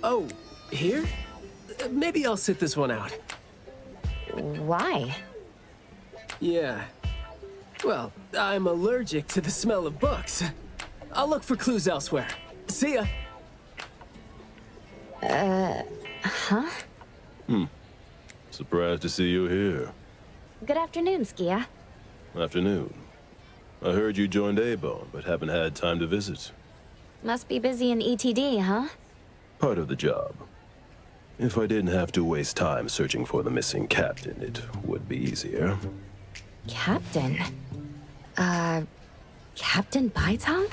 Oh, here? Maybe I'll sit this one out. Why? Yeah. Well, I'm allergic to the smell of books. I'll look for clues elsewhere. See ya. Huh? Surprised to see you here. Good afternoon, Skia. Afternoon. I heard you joined A-Bone, but haven't had time to visit. Must be busy in ETD, huh? Part of the job. If I didn't have to waste time searching for the missing captain, it would be easier. Captain? Captain Baitang?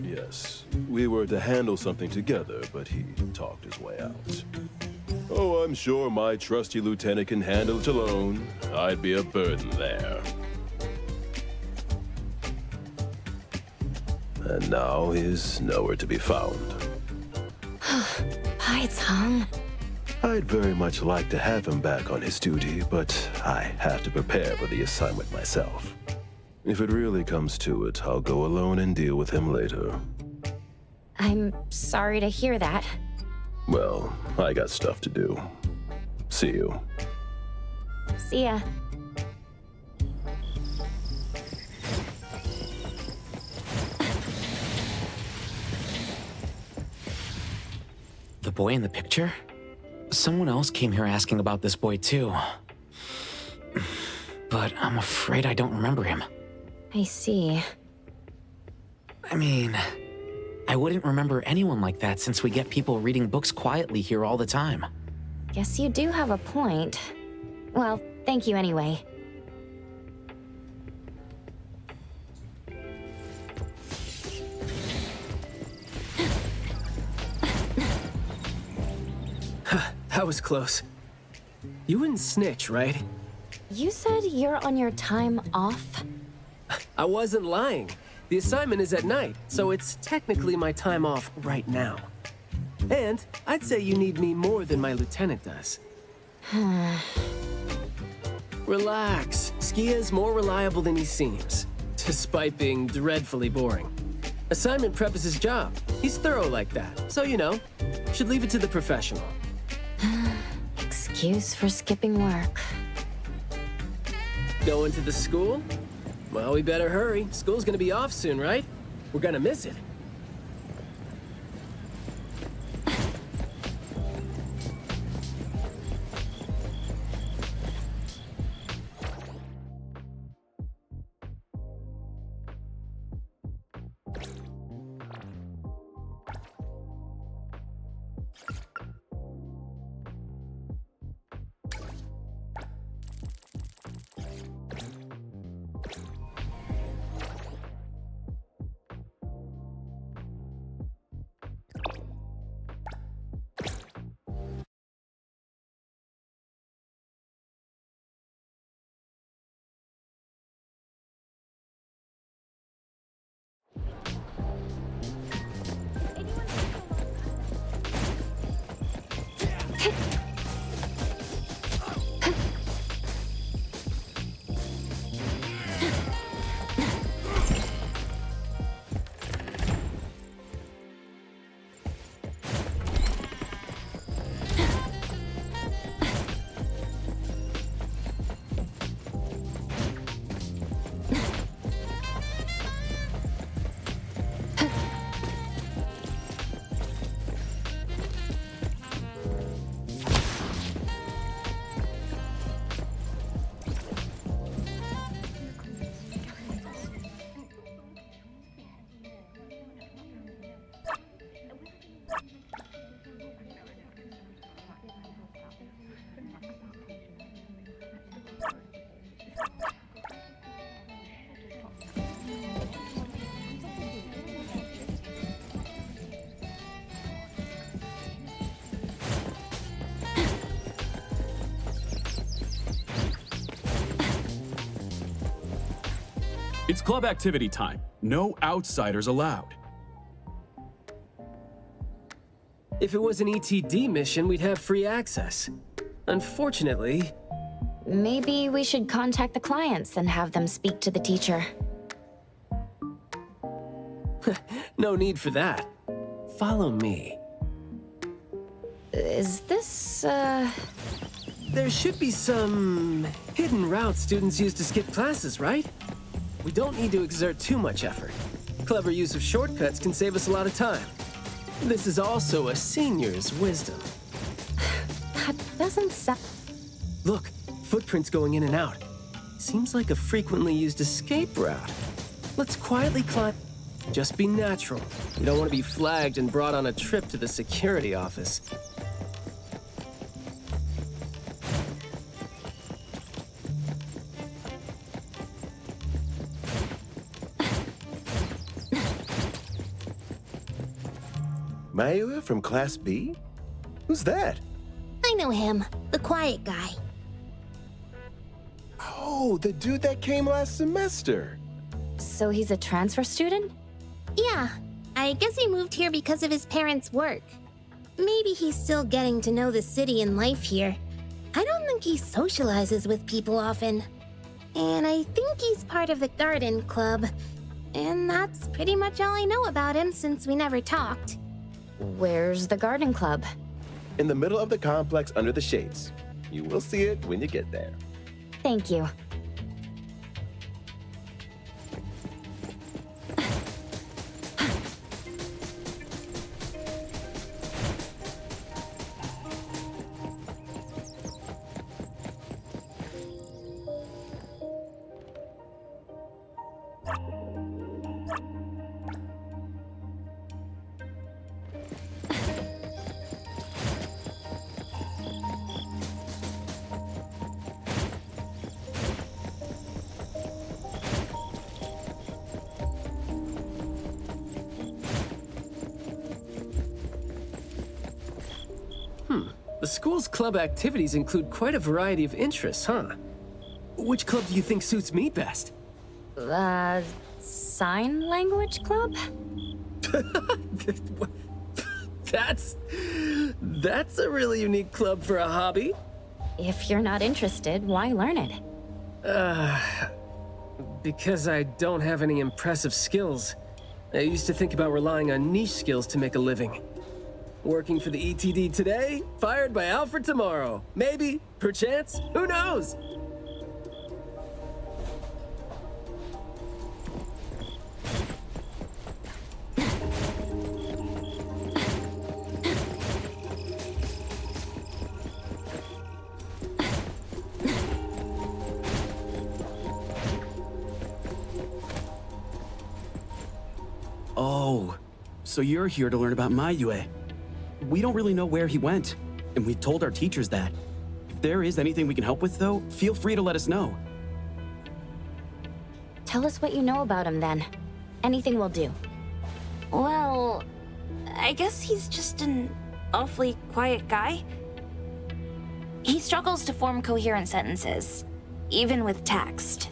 Yes, we were to handle something together, but he talked his way out. Oh, I'm sure my trusty lieutenant can handle it alone. I'd be a burden there. And now he's nowhere to be found. Baitang? I'd very much like to have him back on his duty, but I have to prepare for the assignment myself. If it really comes to it, I'll go alone and deal with him later. I'm sorry to hear that. Well, I got stuff to do. See you. See ya. The boy in the picture? Someone else came here asking about this boy too. But I'm afraid I don't remember him. I see. I mean, I wouldn't remember anyone like that since we get people reading books quietly here all the time. Guess you do have a point. Well, thank you anyway. That was close. You wouldn't snitch, right? You said you're on your time off? I wasn't lying. The assignment is at night, so it's technically my time off right now. And I'd say you need me more than my lieutenant does. Relax. Skia's more reliable than he seems, despite being dreadfully boring. Assignment prep is his job. He's thorough like that, so you know, should leave it to the professional. Excuse for skipping work. Going to the school? Well, we better hurry. School's gonna be off soon, right? We're gonna miss it. club activity time. No outsiders allowed. If it was an ETD mission, we'd have free access. Unfortunately... Maybe we should contact the clients and have them speak to the teacher. No need for that. Follow me. Is this, There should be some hidden routes students use to skip classes, right? We don't need to exert too much effort. Clever use of shortcuts can save us a lot of time. This is also a senior's wisdom. That doesn't sound... Look, footprints going in and out. Seems like a frequently used escape route. Let's quietly climb. Just be natural. You don't want to be flagged and brought on a trip to the security office. Mayua from Class B? Who's that? I know him, the quiet guy. Oh, the dude that came last semester. So he's a transfer student? Yeah, I guess he moved here because of his parents' work. Maybe he's still getting to know the city and life here. I don't think he socializes with people often. And I think he's part of the garden club. And that's pretty much all I know about him since we never talked. Where's the garden club? In the middle of the complex under the shades. You will see it when you get there. Thank you. The school's club activities include quite a variety of interests, huh? Which club do you think suits me best? Sign language club? That's a really unique club for a hobby. If you're not interested, why learn it? Because I don't have any impressive skills. I used to think about relying on niche skills to make a living. Working for the ETD today, fired by Alfred tomorrow. Maybe, perchance, who knows? Oh, so you're here to learn about Mayue. We don't really know where he went, and we told our teachers that. If there is anything we can help with, though, feel free to let us know. Tell us what you know about him, then. Anything will do. Well, I guess he's just an awfully quiet guy. He struggles to form coherent sentences, even with text.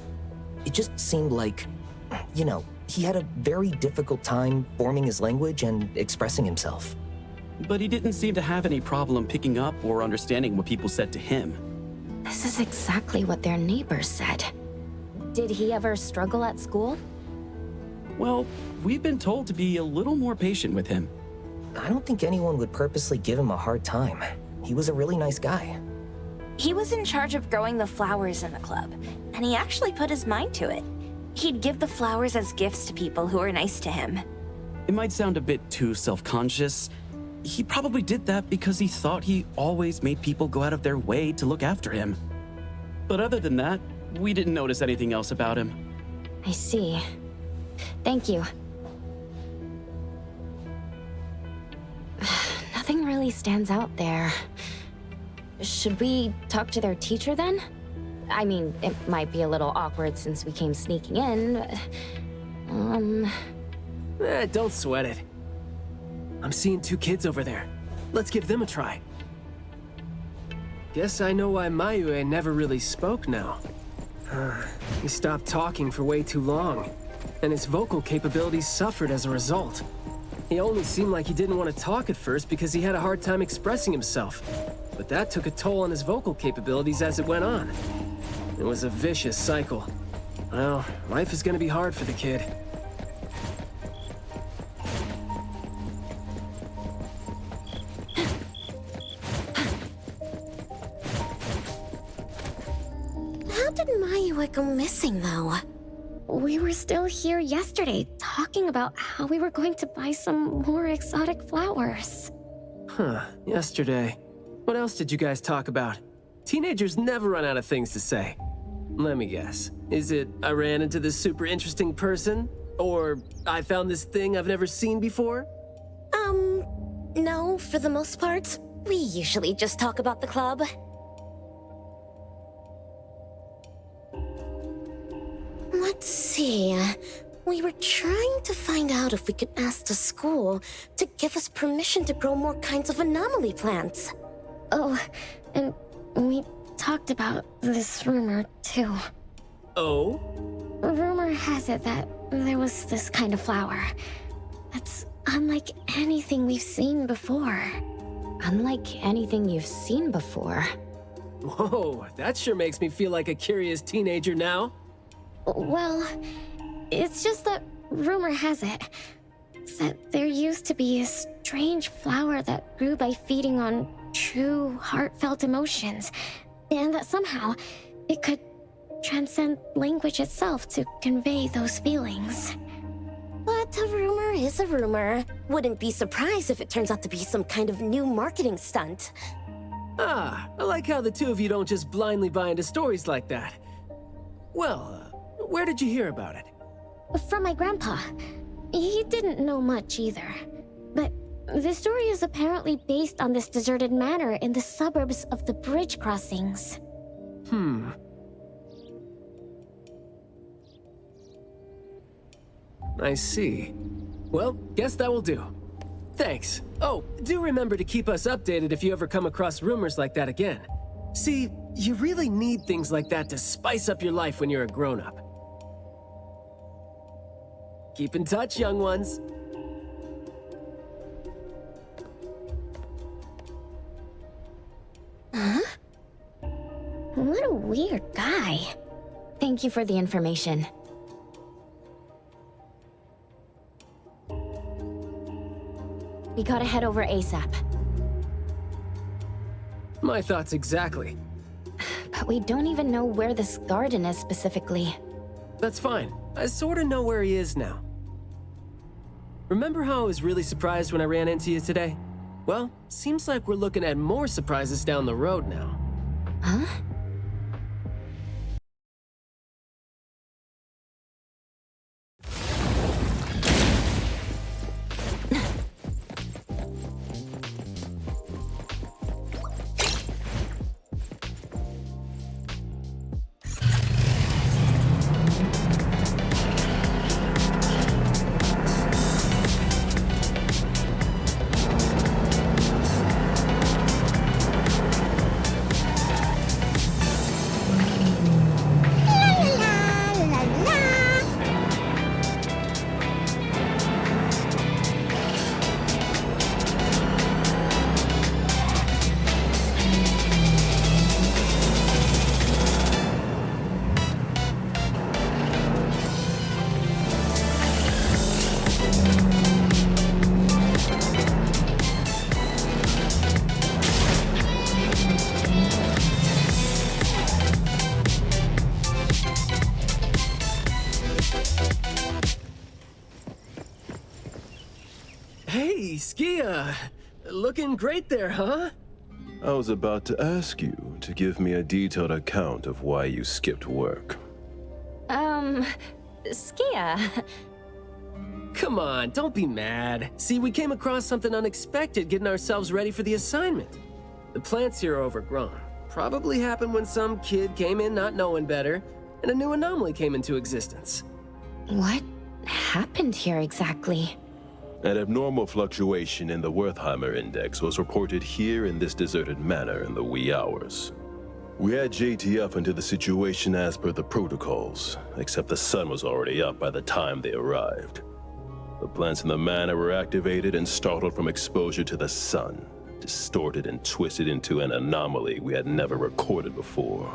It just seemed like, you know, he had a very difficult time forming his language and expressing himself. But he didn't seem to have any problem picking up or understanding what people said to him. This is exactly what their neighbors said. Did he ever struggle at school? Well, we've been told to be a little more patient with him. I don't think anyone would purposely give him a hard time. He was a really nice guy. He was in charge of growing the flowers in the club, and he actually put his mind to it. He'd give the flowers as gifts to people who were nice to him. It might sound a bit too self-conscious. He probably did that because he thought he always made people go out of their way to look after him. But other than that, we didn't notice anything else about him. I see. Thank you. Nothing really stands out there. Should we talk to their teacher then? I mean, it might be a little awkward since we came sneaking in, but... Don't sweat it. I'm seeing two kids over there. Let's give them a try. Guess I know why Mayue never really spoke now. He stopped talking for way too long. and his vocal capabilities suffered as a result. He only seemed like he didn't want to talk at first because he had a hard time expressing himself, but that took a toll on his vocal capabilities as it went on. It was a vicious cycle. Well, life is gonna be hard for the kid. How did Mayua go missing, though? We were still here yesterday, talking about how we were going to buy some more exotic flowers. Huh, yesterday. What else did you guys talk about? Teenagers never run out of things to say. Let me guess. Is it, I ran into this super interesting person? Or, I found this thing I've never seen before? No, for the most part. We usually just talk about the club. Let's see. We were trying to find out if we could ask the school to give us permission to grow more kinds of anomaly plants. Oh, and we talked about this rumor, too. Oh? Rumor has it that there was this kind of flower that's unlike anything we've seen before. Unlike anything you've seen before. Whoa, that sure makes me feel like a curious teenager now. Well, it's just that rumor has it that there used to be a strange flower that grew by feeding on true, heartfelt emotions, and that somehow it could transcend language itself to convey those feelings. But a rumor is a rumor. Wouldn't be surprised if it turns out to be some kind of new marketing stunt. Ah, I like how the two of you don't just blindly buy into stories like that. Well, where did you hear about it? From my grandpa. He didn't know much either. But the story is apparently based on this deserted manor in the suburbs of the bridge crossings. I see. Well, guess that will do. Thanks. Oh, do remember to keep us updated if you ever come across rumors like that again. See, you really need things like that to spice up your life when you're a grown-up. Keep in touch, young ones. Huh? What a weird guy. Thank you for the information. We gotta head over ASAP. My thoughts exactly. But we don't even know where this garden is specifically. That's fine. I sorta know where he is now. Remember how I was really surprised when I ran into you today? Well, seems like we're looking at more surprises down the road now. Huh? Hey, Skia! Looking great there, huh? I was about to ask you to give me a detailed account of why you skipped work. Skia. Come on, don't be mad. See, we came across something unexpected getting ourselves ready for the assignment. The plants here are overgrown. Probably happened when some kid came in not knowing better, and a new anomaly came into existence. What happened here exactly? An abnormal fluctuation in the Wertheimer index was reported here in this deserted manor in the wee hours. We had JTF into the situation as per the protocols, except the sun was already up by the time they arrived. The plants in the manor were activated and startled from exposure to the sun, distorted and twisted into an anomaly we had never recorded before.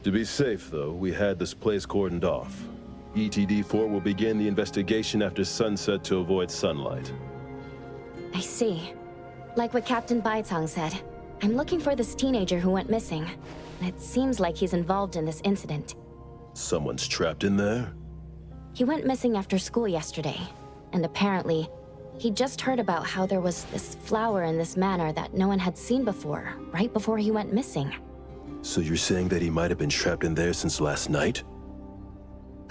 To be safe, though, we had this place cordoned off. ETD-4 will begin the investigation after sunset to avoid sunlight. I see. Like what Captain Baitang said, I'm looking for this teenager who went missing. It seems like he's involved in this incident. Someone's trapped in there? He went missing after school yesterday, and apparently, he just heard about how there was this flower in this manor that no one had seen before, right before he went missing. So you're saying that he might have been trapped in there since last night?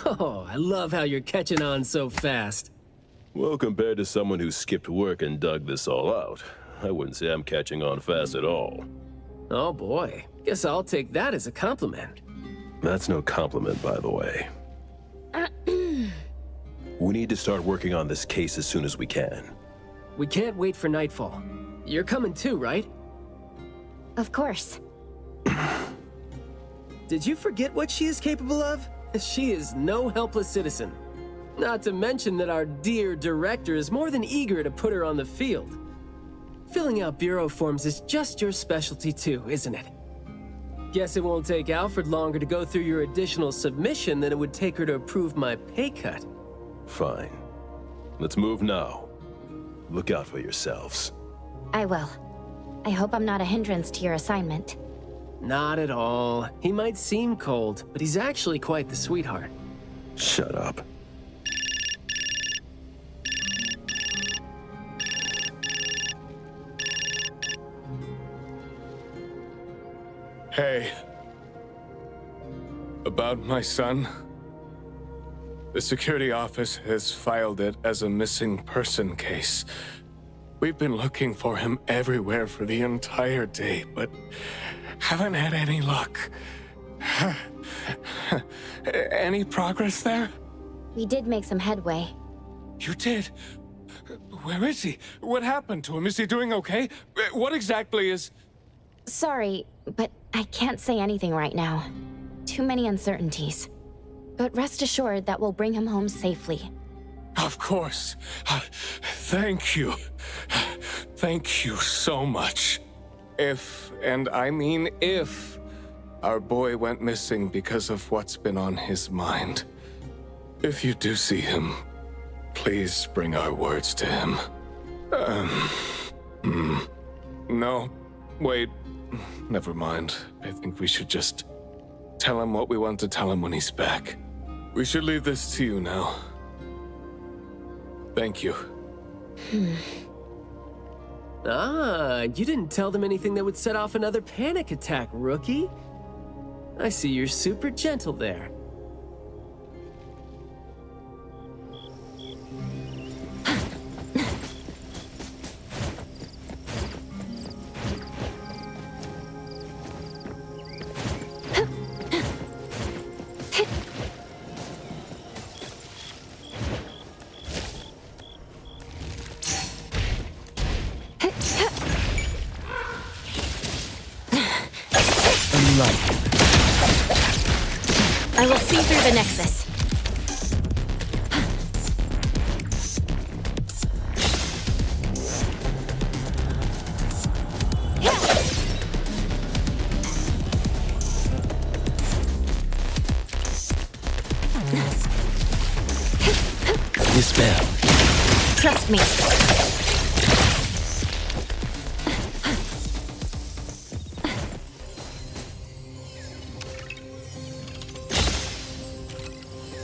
Oh, I love how you're catching on so fast. Well, compared to someone who skipped work and dug this all out, I wouldn't say I'm catching on fast at all. Oh boy, guess I'll take that as a compliment. That's no compliment, by the way. We need to start working on this case as soon as we can. We can't wait for nightfall. You're coming too, right? Of course. Did you forget what she is capable of? She is no helpless citizen. Not to mention that our dear director is more than eager to put her on the field. Filling out bureau forms is just your specialty too, isn't it? Guess it won't take Alfred longer to go through your additional submission than it would take her to approve my pay cut. Fine. Let's move now. Look out for yourselves. I will. I hope I'm not a hindrance to your assignment. Not at all. He might seem cold, but he's actually quite the sweetheart. Shut up. Hey. About my son. The security office has filed it as a missing person case. We've been looking for him everywhere for the entire day, but haven't had any luck. Any progress there? We did make some headway. You did? Where is he? What happened to him? Is he doing okay? What exactly is... Sorry, but I can't say anything right now. Too many uncertainties. But rest assured that we'll bring him home safely. Of course. Thank you. Thank you so much. If, and I mean if, our boy went missing because of what's been on his mind, if you do see him, please bring our words to him. No, wait. Never mind. I think we should just tell him what we want to tell him when he's back. We should leave this to you now. Thank you. Ah, you didn't tell them anything that would set off another panic attack, rookie. I see you're super gentle there. I will see through the Nexus. Dispel. Trust me.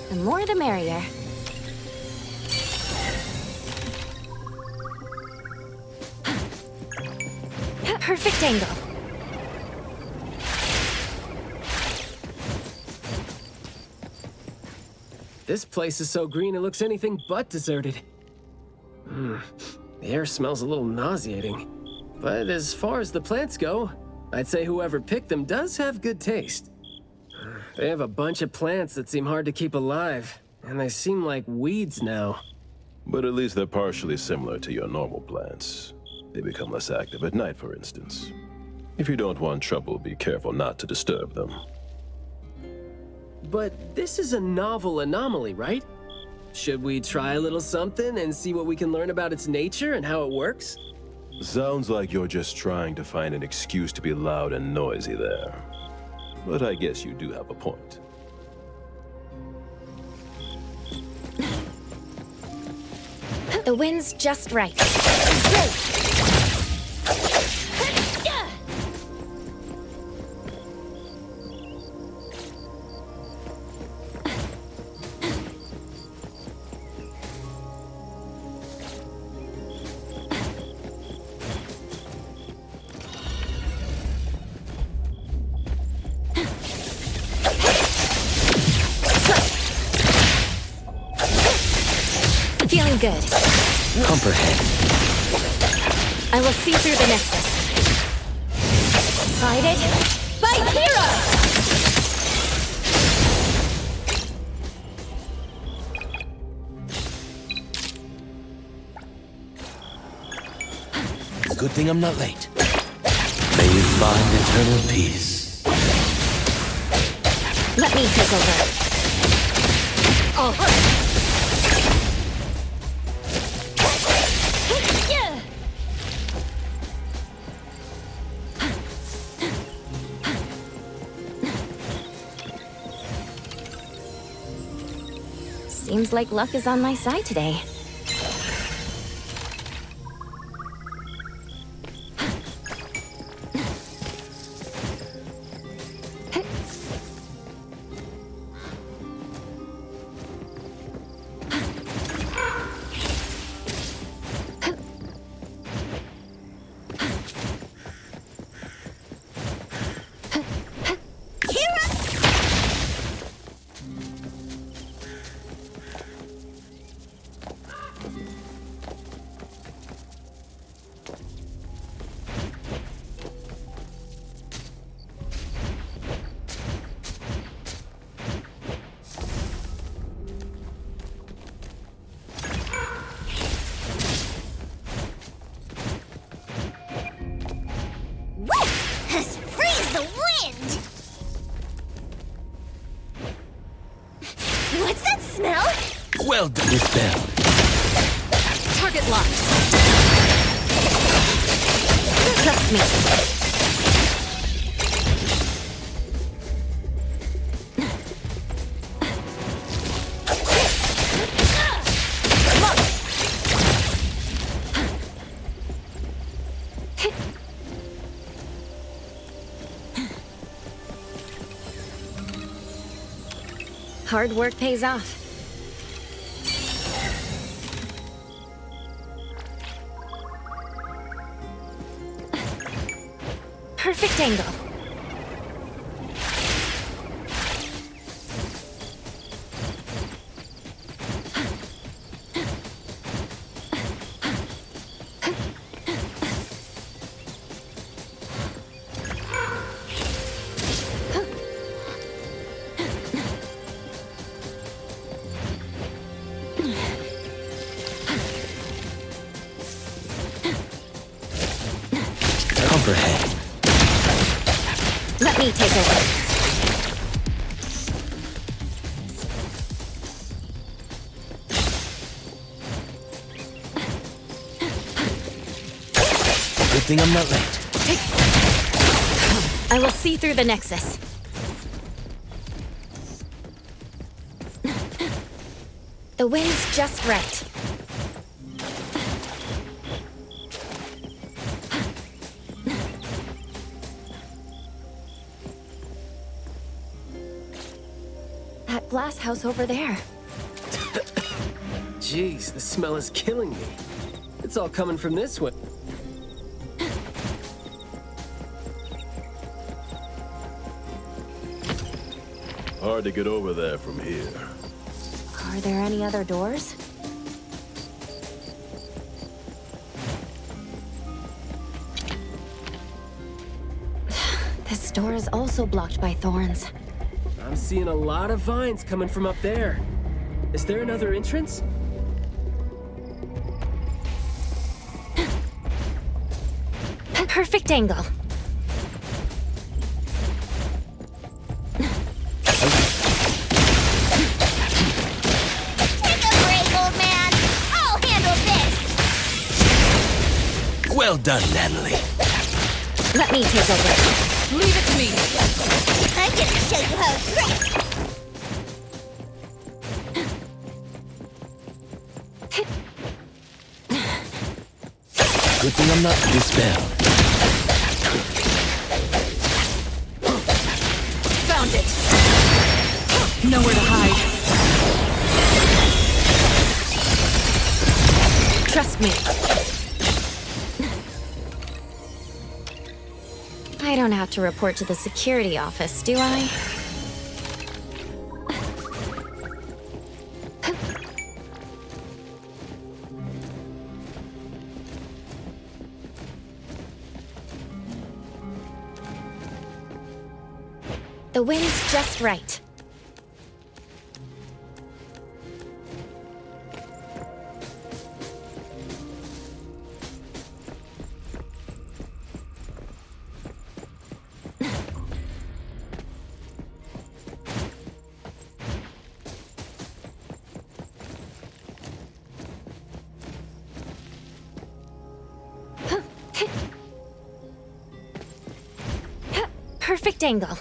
The more the merrier. Perfect angle. This place is so green it looks anything but deserted. The air smells a little nauseating. But as far as the plants go, I'd say whoever picked them does have good taste. They have a bunch of plants that seem hard to keep alive, and they seem like weeds now. But at least they're partially similar to your normal plants. They become less active at night, for instance. If you don't want trouble, be careful not to disturb them. But this is a novel anomaly, right? Should we try a little something and see what we can learn about its nature and how it works? Sounds like you're just trying to find an excuse to be loud and noisy there. But I guess you do have a point. The wind's just right. Feeling good. Comprehend. I will see through the nexus. Guided by Hero! Good thing I'm not late. May you find eternal peace. Let me take over. Oh. Seems like luck is on my side today. Well done. Dispelled. Target locked. Trust me. Hard work pays off. Perfect angle. Comprehend. Let me take over. Good thing I'm not late. I will see through the nexus. The wind's just right. That glass house over there. Jeez, the smell is killing me. It's all coming from this way. Hard to get over there from here. Are there any other doors? This door is also blocked by thorns. I'm seeing a lot of vines coming from up there. Is there another entrance? Perfect angle. Well done, Natalie. Let me take over. Leave it to me. I'm gonna show you how it's right. Good thing I'm not dispelled. Found it. Nowhere to hide. Trust me. I don't have to report to the security office, do I? The wind's just right. Perfect angle.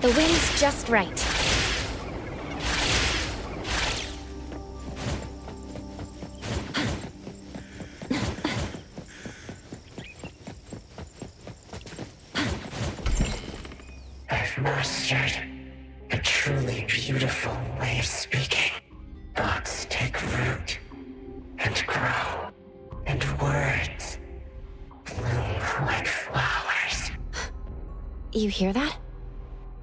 The wind's just right. I've mastered a truly beautiful way of speaking. Thoughts take root and grow, and words bloom like flowers. You hear that?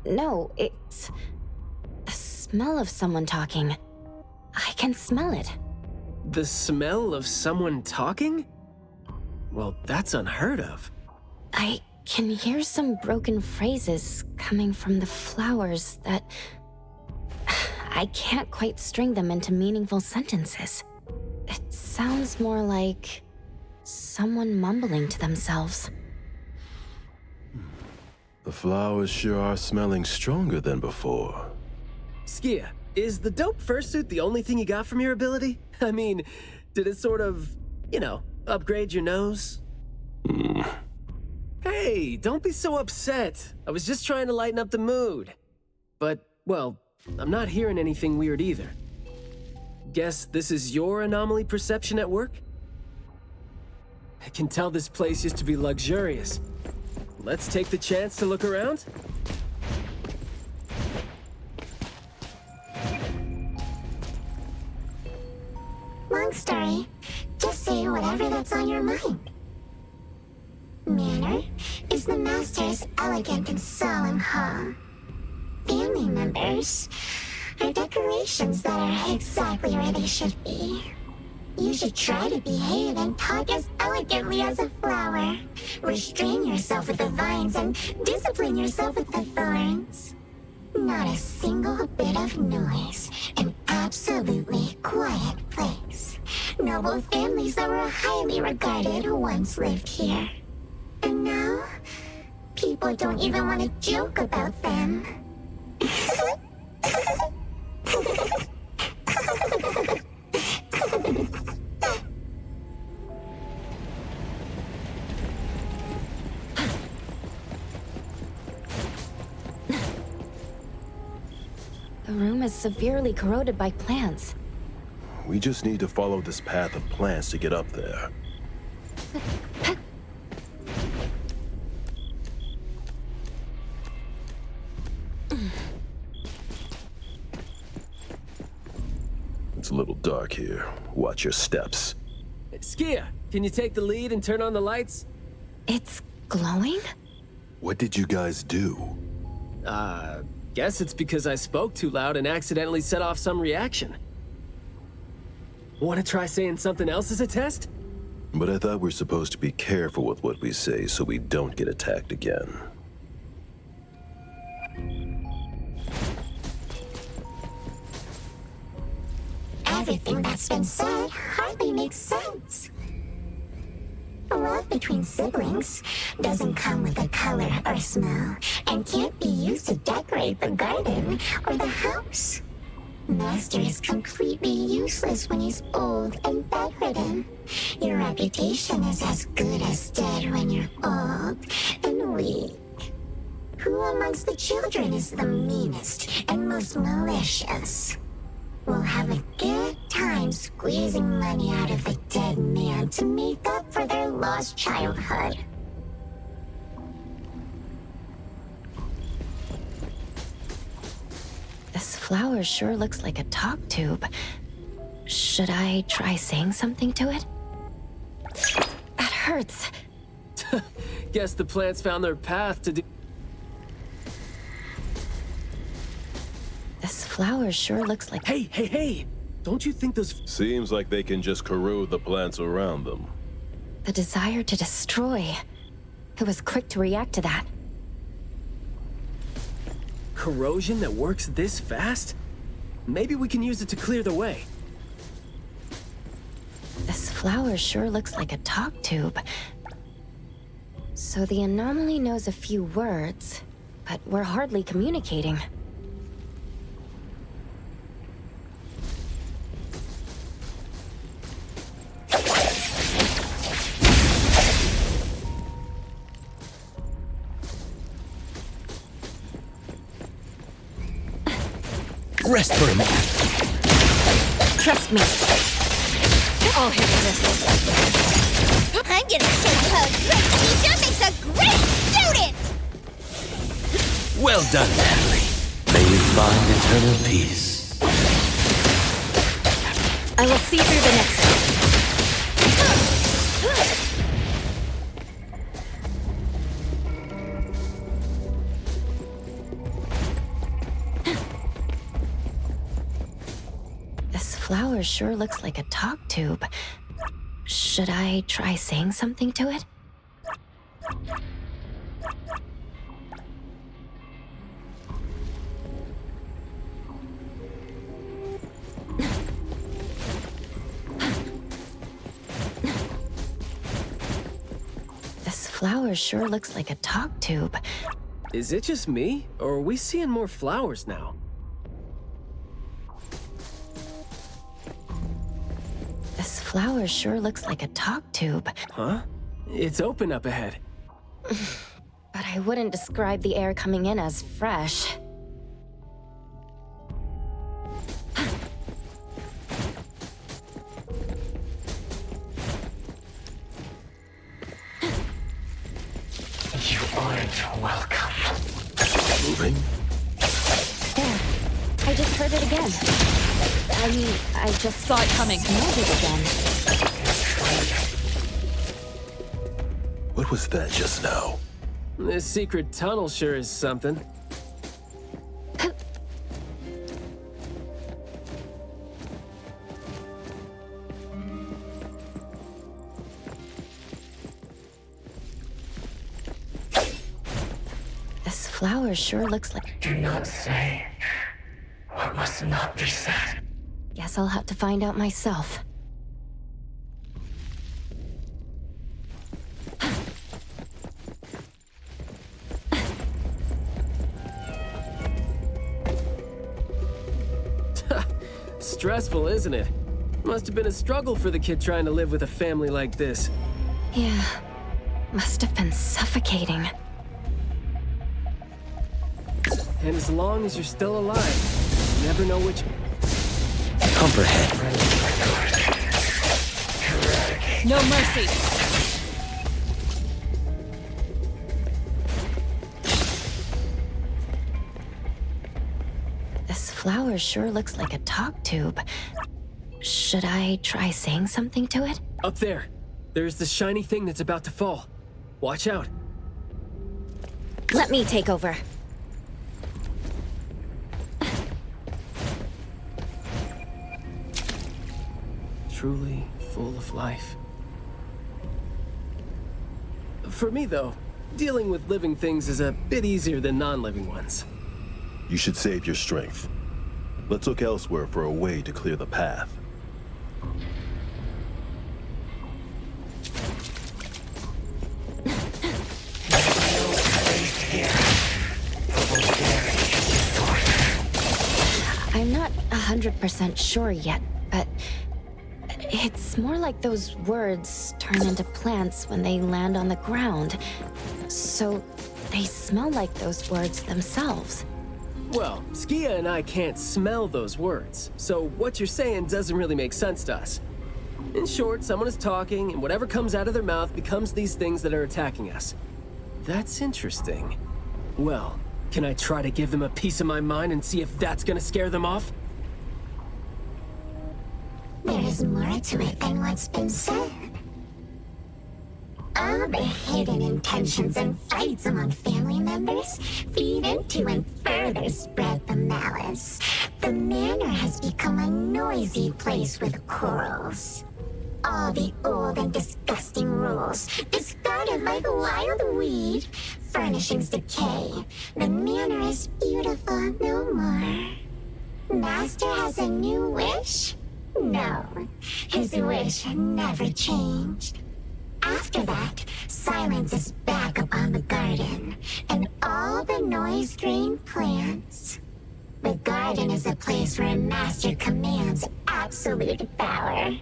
No, it's the smell of someone talking. I can smell it. The smell of someone talking? Well, that's unheard of. I can hear some broken phrases coming from the flowers that... I can't quite string them into meaningful sentences. It sounds more like someone mumbling to themselves. The flowers sure are smelling stronger than before. Skia, is the dope fursuit the only thing you got from your ability? I mean, did it sort of, upgrade your nose? Hey, don't be so upset. I was just trying to lighten up the mood. But, well, I'm not hearing anything weird either. Guess this is your anomaly perception at work? I can tell this place used to be luxurious. Let's take the chance to look around. Long story. Just say whatever that's on your mind. Manner is the master's elegant and solemn hall. Family members are decorations that are exactly where they should be. You should try to behave and talk as elegantly as a flower. Restrain yourself with the vines and discipline yourself with the thorns. Not a single bit of noise. An absolutely quiet place. Noble families that were highly regarded once lived here. And now, people don't even want to joke about them. The room is severely corroded by plants. We just need to follow this path of plants to get up there. It's a little dark here. Watch your steps. Skia, can you take the lead and turn on the lights? It's glowing? What did you guys do? Guess it's because I spoke too loud and accidentally set off some reaction. Want to try saying something else as a test? But I thought we're supposed to be careful with what we say so we don't get attacked again. Everything that's been said hardly makes sense. Love between siblings doesn't come with a color or smell and can't be used to decorate the garden or the house. Master is completely useless when he's old and bedridden. Your reputation is as good as dead when you're old and weak. Who amongst the children is the meanest and most malicious? We'll have a good time squeezing money out of the dead man to make up for their lost childhood. This flower sure looks like a talk tube. Should I try saying something to it? That hurts. Guess the plants found their path to do. This flower sure looks like... Hey! Don't you think those... Seems like they can just corrode the plants around them. The desire to destroy. It was quick to react to that. Corrosion that works this fast? Maybe we can use it to clear the way. This flower sure looks like a talk tube. So the anomaly knows a few words, but we're hardly communicating. Rest for a moment. Trust me. I'll handle this. I'm gonna show you how a great teacher makes a great student! Well done, Henry. May you find eternal peace. I will see through the next one. This flower sure looks like a talk tube. Should I try saying something to it? This flower sure looks like a talk tube. Is it just me, or are we seeing more flowers now? This flower sure looks like a talk tube. Huh? It's open up ahead. But I wouldn't describe the air coming in as fresh. You aren't welcome. Moving? There. I just heard it again. I mean, I just Saw it coming. smelled it again. What was that just now? This secret tunnel sure is something. This flower sure looks like... Do not say what must not be said. Guess I'll have to find out myself. Stressful, isn't it? Must have been a struggle for the kid trying to live with a family like this. Yeah. Must have been suffocating. And as long as you're still alive, you never know which... Comprehend. No mercy. This flower sure looks like a talk tube. Should I try saying something to it? Up there. There's the shiny thing that's about to fall. Watch out. Let me take over. Truly full of life. For me, though, dealing with living things is a bit easier than non-living ones. You should save your strength. Let's look elsewhere for a way to clear the path. I'm I'm not 100% sure yet, but it's more like those words turn into plants when they land on the ground. So they smell like those words themselves. Well, Skia and I can't smell those words, so what you're saying doesn't really make sense to us. In short, someone is talking, and whatever comes out of their mouth becomes these things that are attacking us. That's interesting. Well, can I try to give them a piece of my mind and see if that's gonna scare them off? There is more to it than what's been said. All the hidden intentions and fights among family members feed into and further spread the malice. The manor has become a noisy place with quarrels. All the old and disgusting rules, discarded like a wild weed. Furnishings decay. The manor is beautiful no more. Master has a new wish? No, his wish never changed. After that, silence is back upon the garden, and all the noise-drained plants. The garden is a place where Master commands absolute power.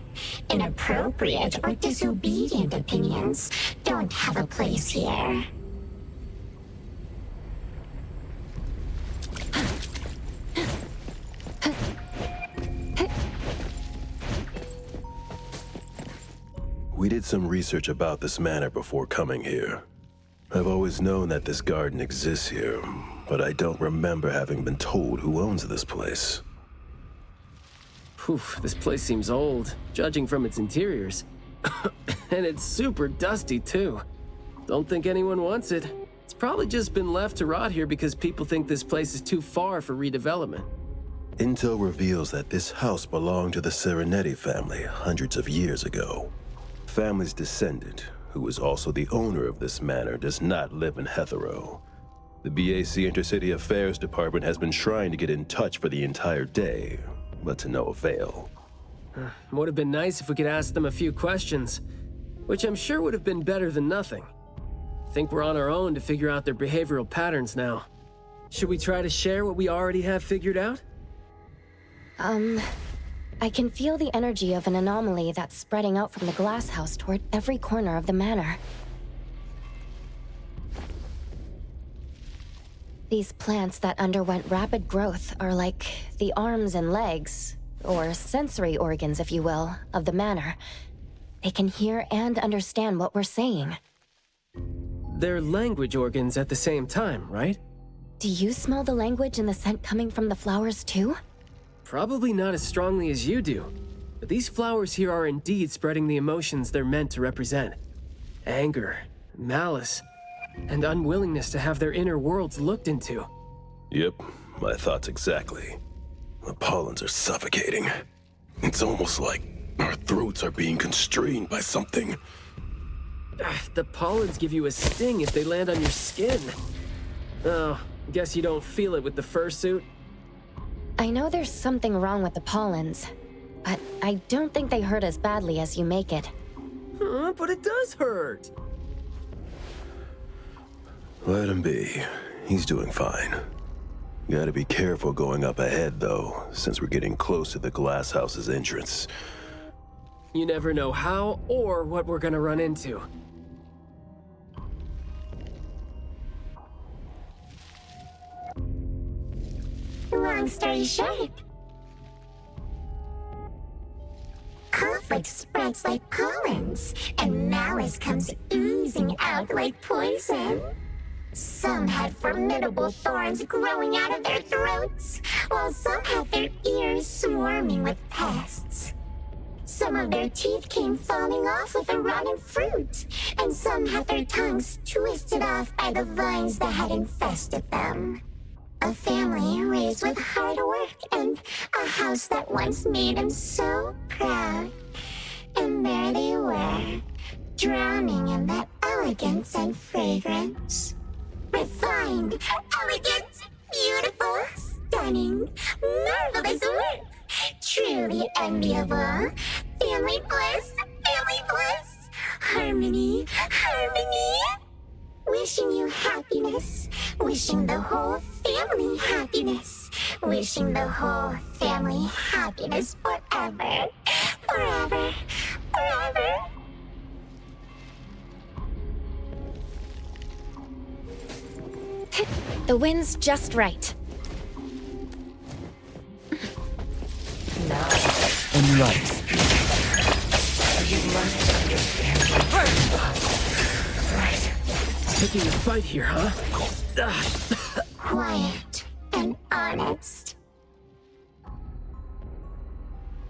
Inappropriate or disobedient opinions don't have a place here. We did some research about this manor before coming here. I've always known that this garden exists here, but I don't remember having been told who owns this place. Whew, this place seems old, judging from its interiors. And it's super dusty, too. Don't think anyone wants it. It's probably just been left to rot here because people think this place is too far for redevelopment. Intel reveals that this house belonged to the Serenetti family hundreds of years ago. Family's descendant, who was also the owner of this manor, does not live in Hethereau. The BAC Intercity Affairs Department has been trying to get in touch for the entire day, but to no avail. Would have been nice if we could ask them a few questions, which I'm sure would have been better than nothing. Think we're on our own to figure out their behavioral patterns now. Should we try to share what we already have figured out? I can feel the energy of an anomaly that's spreading out from the glass house toward every corner of the manor. These plants that underwent rapid growth are like the arms and legs, or sensory organs, if you will, of the manor. They can hear and understand what we're saying. They're language organs at the same time, right? Do you smell the language and the scent coming from the flowers too? Probably not as strongly as you do, but these flowers here are indeed spreading the emotions they're meant to represent. Anger, malice, and unwillingness to have their inner worlds looked into. Yep, my thoughts exactly. The pollens are suffocating. It's almost like our throats are being constrained by something. The pollens give you a sting if they land on your skin. Oh, guess you don't feel it with the fursuit? I know there's something wrong with the pollens, but I don't think they hurt as badly as you make it. But it does hurt! Let him be. He's doing fine. Gotta be careful going up ahead, though, since we're getting close to the glass house's entrance. You never know how or what we're gonna run into. Long story short, conflict spreads like pollens, and malice comes oozing out like poison. Some had formidable thorns growing out of their throats, while some had their ears swarming with pests. Some of their teeth came falling off with the rotten fruit, and some had their tongues twisted off by the vines that had infested them. A family raised with hard work and a house that once made them so proud. And there they were, drowning in that elegance and fragrance. Refined, elegant, beautiful, stunning, marvelous work. Truly enviable. Family bliss, harmony, harmony. Wishing you happiness, wishing the whole family happiness, wishing the whole family happiness forever. Forever. Forever. The wind's just right. And right. You must understand. Right. Picking a fight here, huh? Quiet and honest.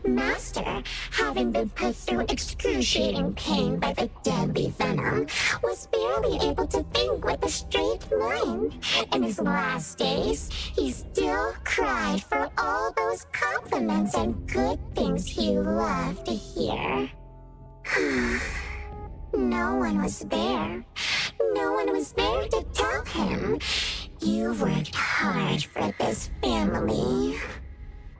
Master, having been put through excruciating pain by the deadly venom, was barely able to think with a straight mind. In his last days, he still cried for all those compliments and good things he loved to hear. No one was there. No one was there to tell him, "You worked hard for this family."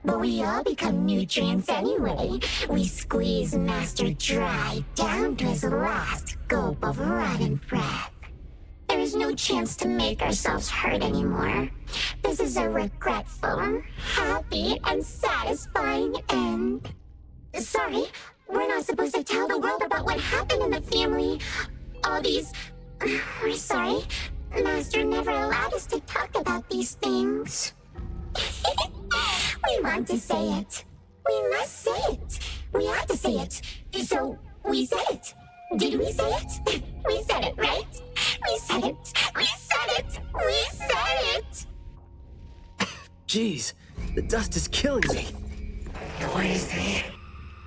But we all become nutrients anyway. We squeeze Master dry down to his last gulp of rotten breath. There is no chance to make ourselves hurt anymore. This is a regretful, happy, and satisfying end. Sorry, we're not supposed to tell the world about what happened in the family. All these... We're sorry. Master never allowed us to talk about these things. We want to say it. We must say it. We have to say it. So, we said it. Did we say it? We said it, right? We said it. We said it. We said it. Jeez, the dust is killing me. Noisy.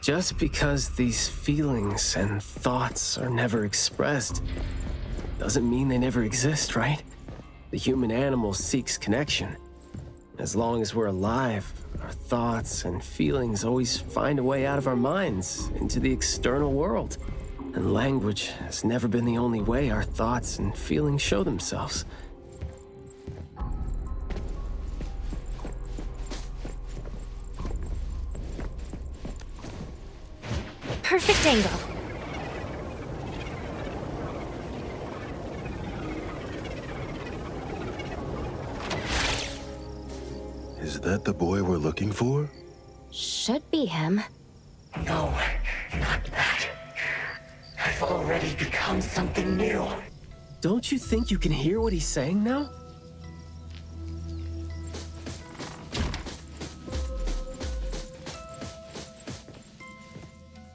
Just because these feelings and thoughts are never expressed doesn't mean they never exist, right? The human animal seeks connection. As long as we're alive, our thoughts and feelings always find a way out of our minds into the external world. And language has never been the only way our thoughts and feelings show themselves. Perfect angle. Is that the boy we're looking for? Should be him. No, not that. I've already become something new. Don't you think you can hear what he's saying now?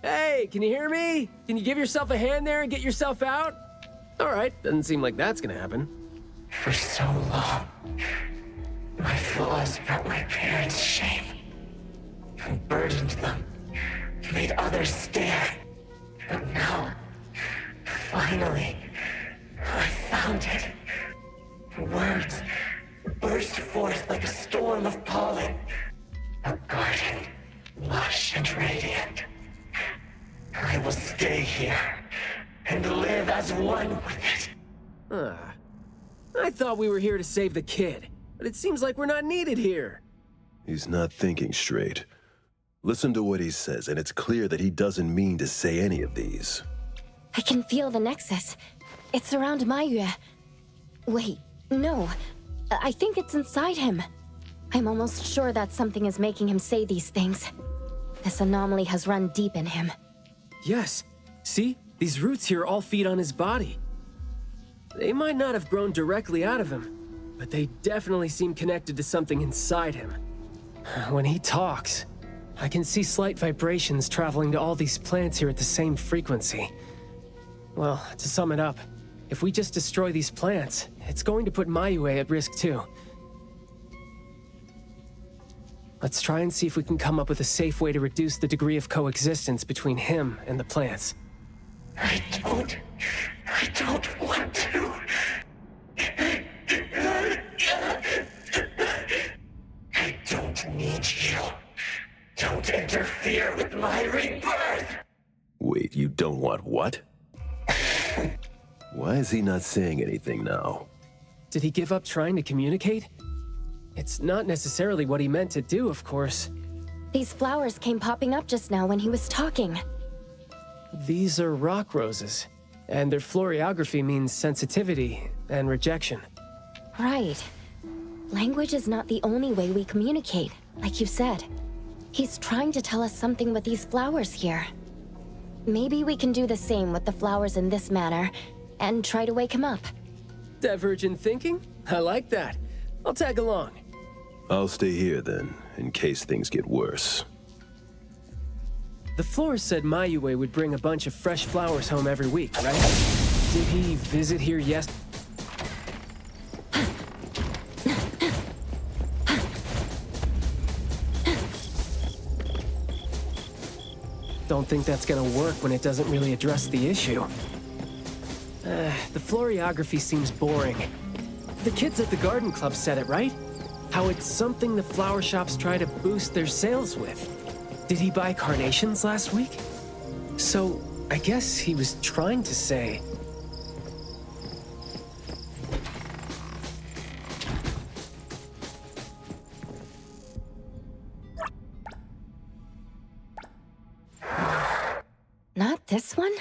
Hey, can you hear me? Can you give yourself a hand there and get yourself out? All right, doesn't seem like that's gonna happen. For so long, my flaws brought my parents shame and burdened them, made others stare. But now, finally, I found it. Words burst forth like a storm of pollen. A garden, lush and radiant. I will stay here and live as one with it. I thought we were here to save the kid, but it seems like we're not needed here. He's not thinking straight. Listen to what he says, and it's clear that he doesn't mean to say any of these. I can feel the nexus. It's around Mayue. Wait, no. I think it's inside him. I'm almost sure that something is making him say these things. This anomaly has run deep in him. Yes. See? These roots here all feed on his body. They might not have grown directly out of him, but they definitely seem connected to something inside him. When he talks, I can see slight vibrations traveling to all these plants here at the same frequency. Well, to sum it up, if we just destroy these plants, it's going to put Mayue at risk too. Let's try and see if we can come up with a safe way to reduce the degree of coexistence between him and the plants. I don't want to. I don't need you. Don't interfere with my rebirth. Wait, you don't want what? Why is he not saying anything now? Did he give up trying to communicate? It's not necessarily what he meant to do, of course. These flowers came popping up just now when he was talking. These are rock roses, and their floriography means sensitivity and rejection. Right. language is not the only way we communicate, like you said. He's trying to tell us something with these flowers here. Maybe we can do the same with the flowers in this manner, and try to wake him up. Divergent thinking? I like that. I'll tag along. I'll stay here then, in case things get worse. The florist said Mayue would bring a bunch of fresh flowers home every week, right? Did he visit here yesterday? Don't think that's gonna work when it doesn't really address the issue. The floriography seems boring. The kids at the garden club said it, right? How it's something the flower shops try to boost their sales with. Did he buy carnations last week? So, I guess he was trying to say... Not this one?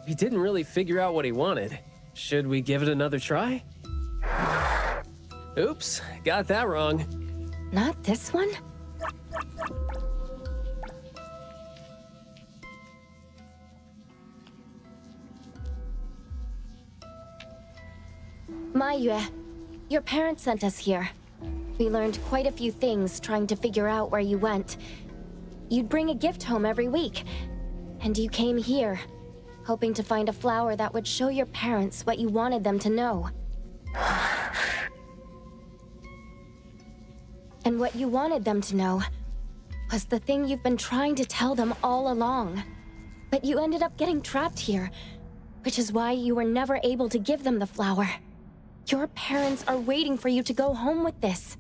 He didn't really figure out what he wanted. Should we give it another try? Oops, got that wrong. Not this one? Mayue, your parents sent us here. We learned quite a few things trying to figure out where you went. You'd bring a gift home every week, and you came here, hoping to find a flower that would show your parents what you wanted them to know. And what you wanted them to know was the thing you've been trying to tell them all along. But you ended up getting trapped here, which is why you were never able to give them the flower. Your parents are waiting for you to go home with this.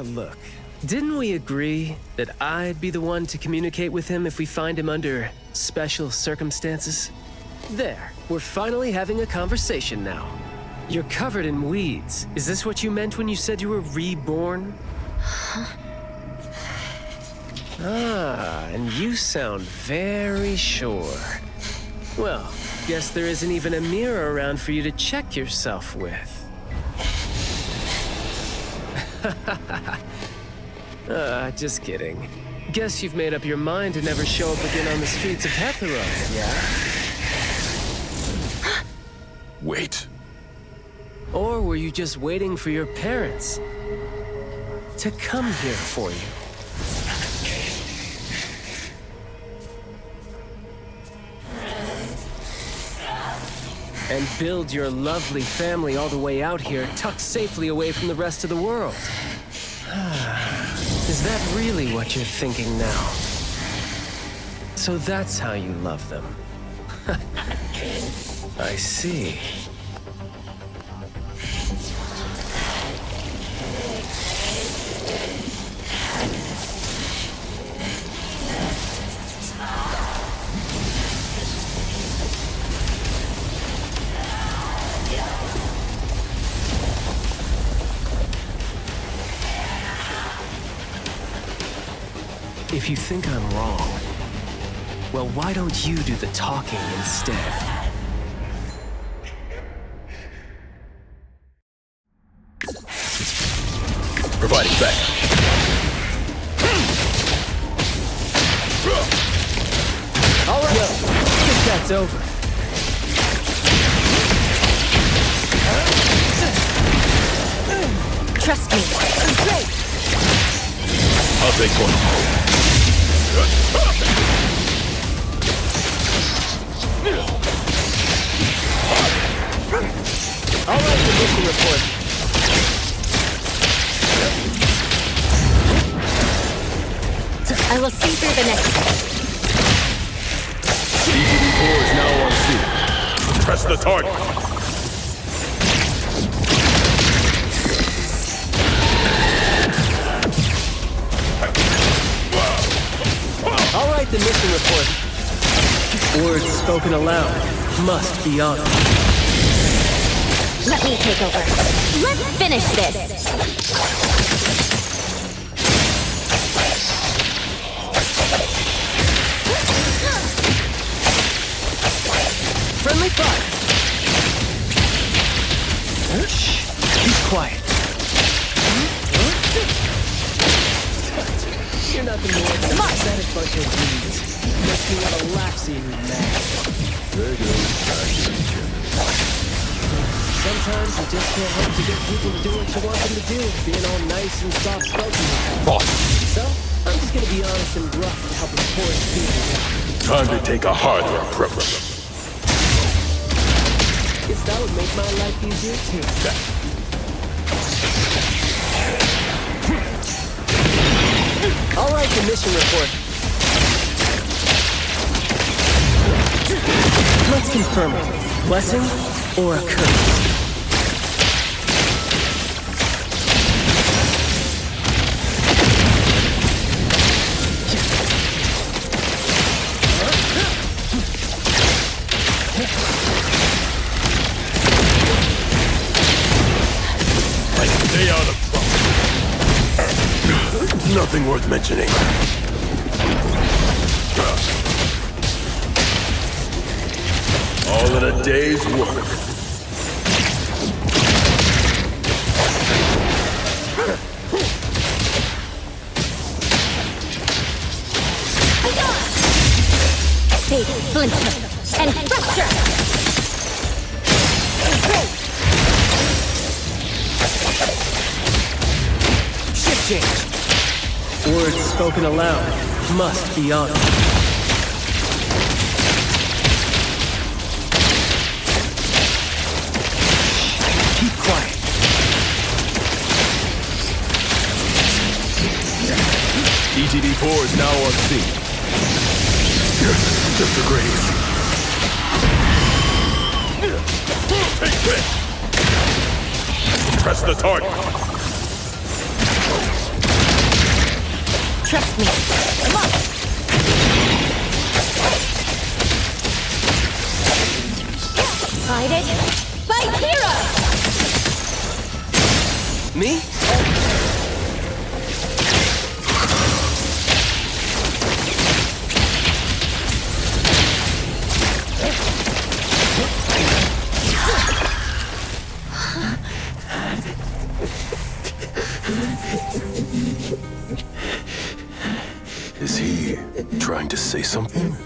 Look, didn't we agree that I'd be the one to communicate with him if we find him under special circumstances? There, we're finally having a conversation now. You're covered in weeds. Is this what you meant when you said you were reborn? And you sound very sure. Well, guess there isn't even a mirror around for you to check yourself with. Just kidding. Guess you've made up your mind to never show up again on the streets of Hethereau, yeah? Wait. Or were you just waiting for your parents to come here for you? And build your lovely family all the way out here, tucked safely away from the rest of the world. Is that really what you're thinking now? So that's how you love them. I see. If you think I'm wrong, well, why don't you do the talking instead? Providing back. All right, I think that's over. Trust me. Great. I'll take one. All right, the mission report. I will see through the next. DGD-4 is now on scene. Press the target. All right, the mission report. Words spoken aloud must be honored. Let me take over. Let's finish this! Friendly fire! Shh! Keep quiet. You're nothing more than a pathetic bunch of weeds. Makes me want to laugh seeing you mad. There goes back to each other. Sometimes you just can't help to get people to do what you want them to do, being all nice and soft-spoken. So, I'm just gonna be honest and rough to help the poorest people out. Time to take a harder approach. Guess that would make my life easier too. I'll write the mission report. Let's confirm it. Blessing or a curse? Stay out of trouble. Nothing worth mentioning. All in a day's work. Big splinter and fracture! Shift change. Words spoken aloud must be honored. Keep quiet. ETD-4 is now on scene. Just a graze. Take this! Press the target. Trust me. Come on! Guided by Hero! Me? Is he trying to say something?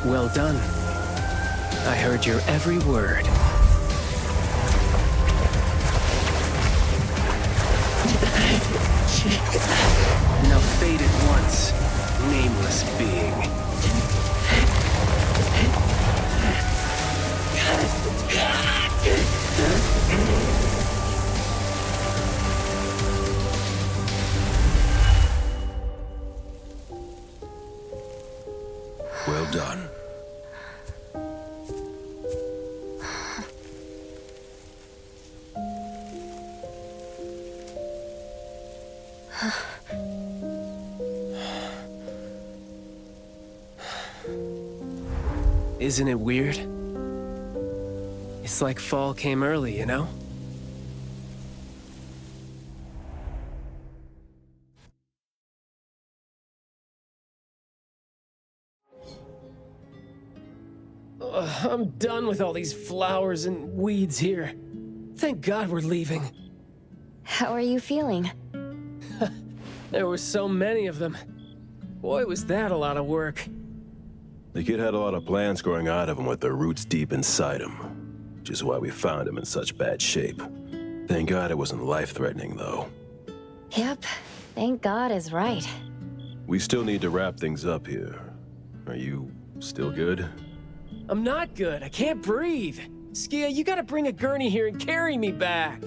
Well done. I heard your every word. Now fade at once, nameless being. Well done. Isn't it weird? It's like fall came early, you know? I'm done with all these flowers and weeds here. Thank God we're leaving. How are you feeling? There were so many of them. Boy, was that a lot of work. The kid had a lot of plants growing out of him with their roots deep inside him, which is why we found him in such bad shape. Thank God it wasn't life-threatening, though. Yep, thank God is right. We still need to wrap things up here. Are you still good? I'm not good. I can't breathe. Skia, you gotta bring a gurney here and carry me back.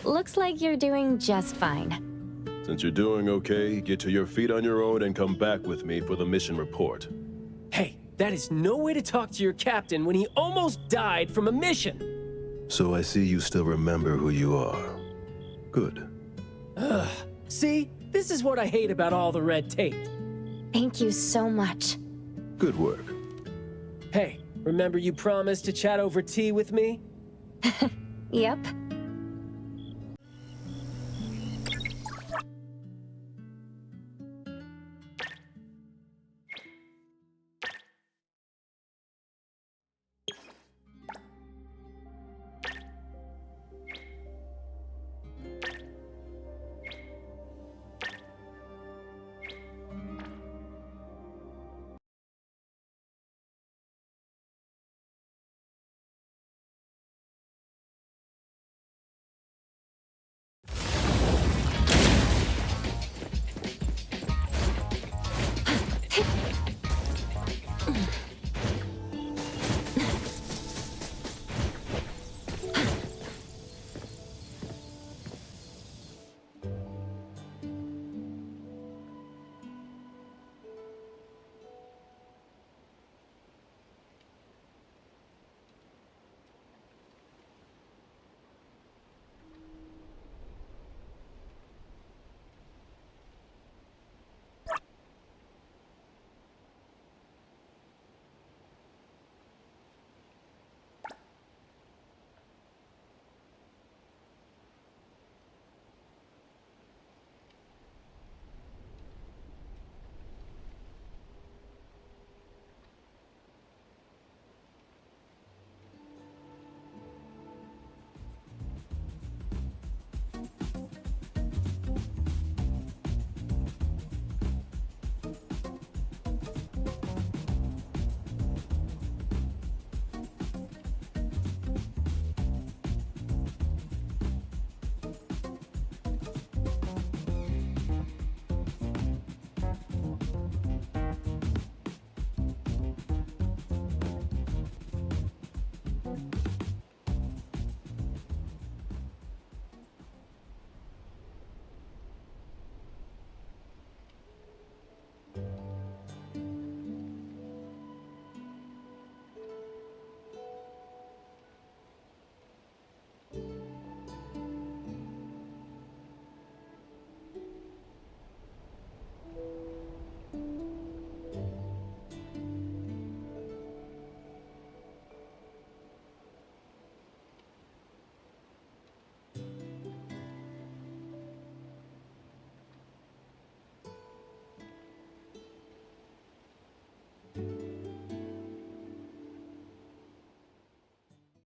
Looks like you're doing just fine. Since you're doing okay, get to your feet on your own and come back with me for the mission report. Hey, that is no way to talk to your captain when he almost died from a mission. So I see you still remember who you are. Good. Ugh. See? This is what I hate about all the red tape. Thank you so much. Good work. Hey, remember you promised to chat over tea with me? Yep.